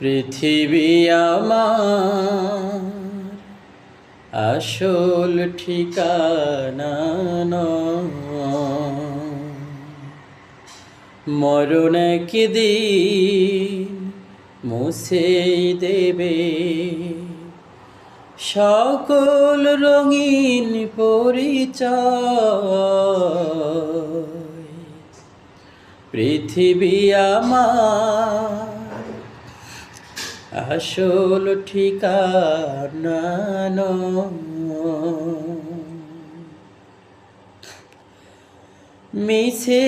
পৃথিবী আমার আসল ঠিকানা নয়। মরণ একদিন মুছে দেবে সকল রঙিন পরিচয়। পৃথিবী আমার আসল ঠিকানা নয়। মিছে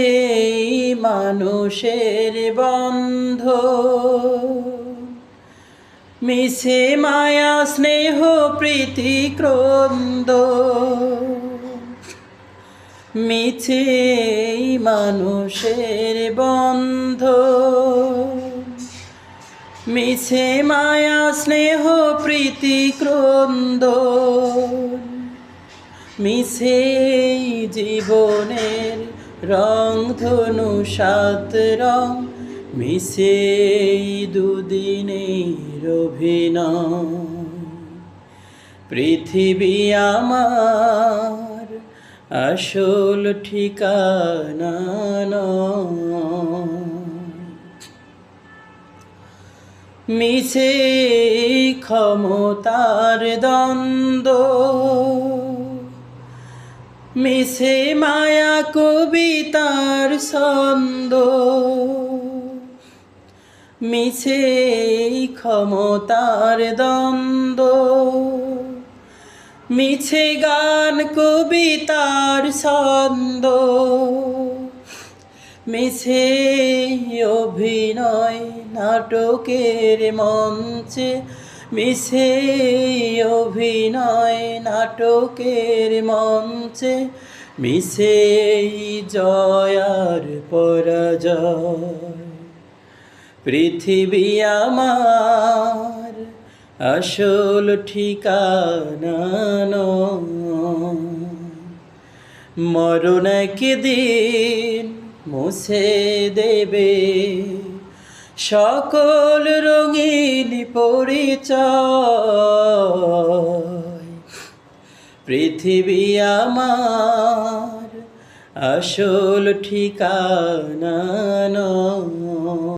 মানুষের বন্ধ, মিছে মায়া স্নেহ প্রীতি ক্রন্দ, মিছে মানুষের বন্ধ, মিছে মায়া স্নেহ প্রীতি ক্রন্দ, মিছে জীবনের রং ধনু সাত রং, মিছে দুদিনের অভিনয়। পৃথিবী আমার আসল ঠিকানা নয়। মিছে ক্ষমতার দ্বন্দ্ব, মিছে মায়া কবিতার ছন্দ, মিছে ক্ষমতার দ্বন্দ্ব, মিছে গান কবিতার ছন্দ, মিছে অভিনয় নাটকের মঞ্চে, মিছে অভিনয় নাটকের মঞ্চে, মিছে জয় আর পরাজয়। পৃথিবী আমার আসল ঠিকানা নয়। মরণ একদিন মুছে দেবে সকল রঙিন পরিচয়। পৃথিবী আমার আসল ঠিকানা নয়।